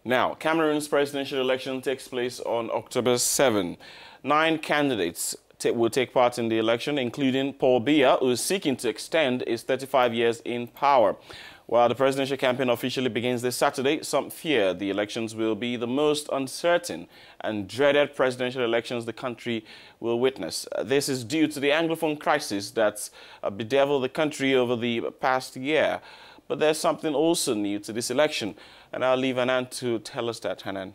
Now, Cameroon's presidential election takes place on October 7. 9 candidates will take part in the election, including Paul Biya, who is seeking to extend his 35 years in power. While the presidential campaign officially begins this Saturday, some fear the elections will be the most uncertain and dreaded presidential elections the country will witness. This is due to the anglophone crisis that's bedeviled the country over the past year. But there's something also new to this election, and I'll leave Hanan to tell us that. Hanan.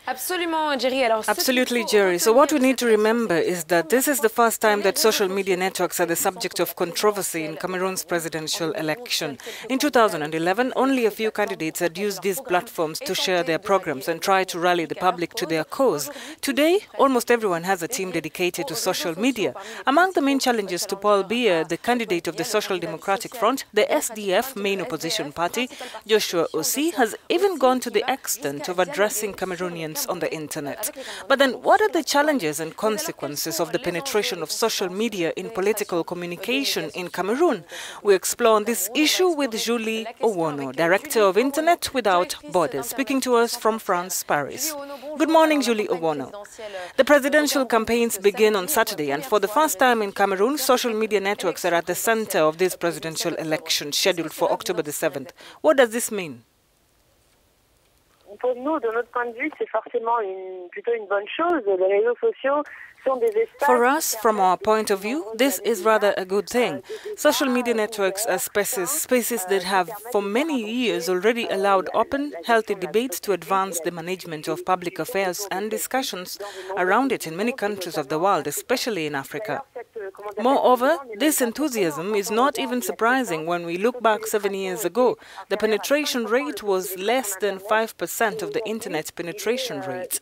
Absolutely, Jerry. So what we need to remember is that this is the first time that social media networks are the subject of controversy in Cameroon's presidential election. In 2011, only a few candidates had used these platforms to share their programs and try to rally the public to their cause. Today, almost everyone has a team dedicated to social media. Among the main challenges to Paul Biya, the candidate of the Social Democratic Front, the SDF main opposition party, Joshua Ossi, has even gone to the extent of addressing Cameroonians on the internet. But then what are the challenges and consequences of the penetration of social media in political communication in Cameroon? We explore this issue with Julie Owono, Director of Internet Without Borders, speaking to us from France, Paris. Good morning, Julie Owono. The presidential campaigns begin on Saturday, and for the first time in Cameroon, social media networks are at the center of this presidential election scheduled for October the 7th. What does this mean? Pour nous, de notre point de vue, c'est forcément plutôt une bonne chose. Les réseaux sociaux sont des espaces. For us, from our point of view, this is rather a good thing. Social media networks are spaces that have for many years already allowed open, healthy debates to advance the management of public affairs and discussions around it in many countries of the world, especially in Africa. Moreover, this enthusiasm is not even surprising when we look back 7 years ago. The penetration rate was less than 5% of the internet penetration rate.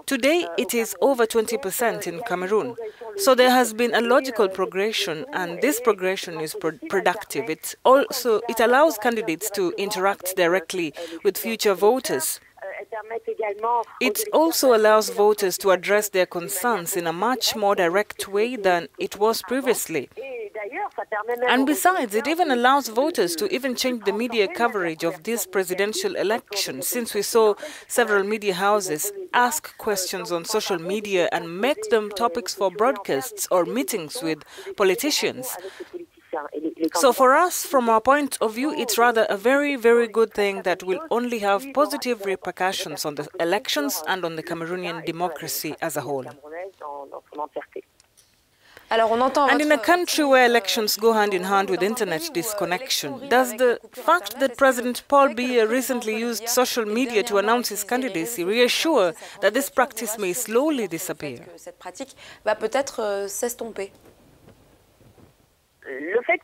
Today, it is over 20% in Cameroon. So there has been a logical progression, and this progression is productive. It allows candidates to interact directly with future voters. It also allows voters to address their concerns in a much more direct way than it was previously. And besides, it even allows voters to even change the media coverage of this presidential election, since we saw several media houses ask questions on social media and make them topics for broadcasts or meetings with politicians. So for us, from our point of view, it's rather a very, very good thing that will only have positive repercussions on the elections and on the Cameroonian democracy as a whole. And in a country where elections go hand in hand with internet disconnection, does the fact that President Paul Biya recently used social media to announce his candidacy reassure that this practice may slowly disappear? The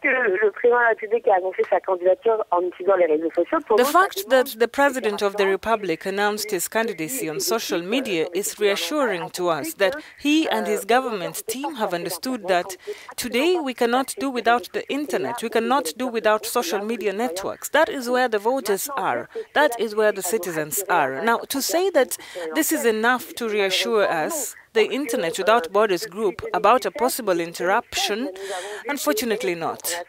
fact that the President of the Republic announced his candidacy on social media is reassuring to us that he and his government team have understood that today we cannot do without the internet, we cannot do without social media networks. That is where the voters are. That is where the citizens are. Now, to say that this is enough to reassure us, the Internet Without Borders group, about a possible interruption? Unfortunately not.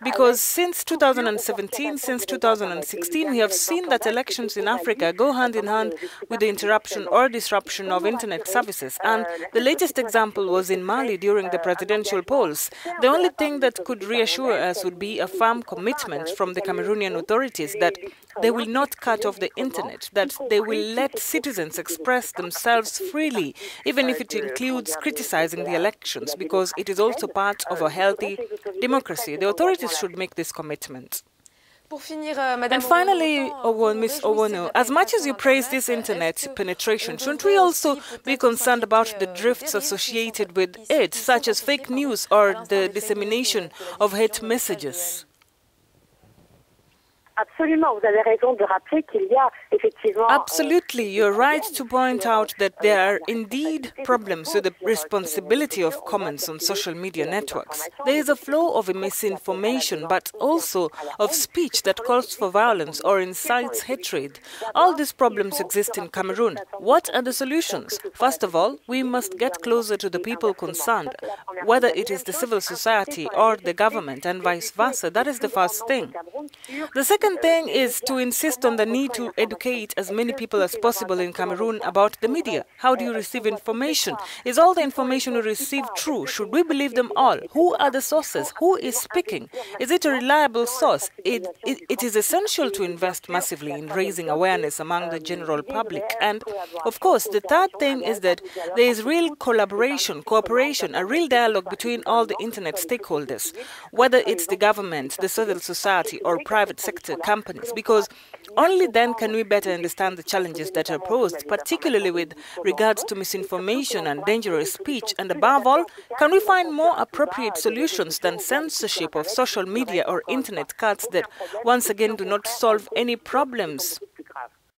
Because since 2017, since 2016, we have seen that elections in Africa go hand in hand with the interruption or disruption of Internet services. And the latest example was in Mali during the presidential polls. The only thing that could reassure us would be a firm commitment from the Cameroonian authorities that they will not cut off the Internet, that they will let citizens express themselves freely, even if it includes criticizing the elections, because it is also part of a healthy democracy. The authorities should make this commitment. And finally, Ms. Owono, as much as you praise this internet penetration, shouldn't we also be concerned about the drifts associated with it, such as fake news or the dissemination of hate messages? Absolutely, you're right to point out that there are indeed problems with the responsibility of comments on social media networks. There is a flow of misinformation, but also of speech that calls for violence or incites hatred. All these problems exist in Cameroon. What are the solutions? First of all, we must get closer to the people concerned, whether it is the civil society or the government, and vice versa. That is the first thing. The second thing is to insist on the need to educate as many people as possible in Cameroon about the media. How do you receive information? Is all the information you receive true? Should we believe them all? Who are the sources? Who is speaking? Is it a reliable source? It is essential to invest massively in raising awareness among the general public. And, of course, the third thing is that there is real collaboration, cooperation, a real dialogue between all the internet stakeholders, whether it's the government, the civil society, or private sector companies, because only then can we better understand the challenges that are posed, particularly with regards to misinformation and dangerous speech, and above all, can we find more appropriate solutions than censorship of social media or internet cuts that once again do not solve any problems.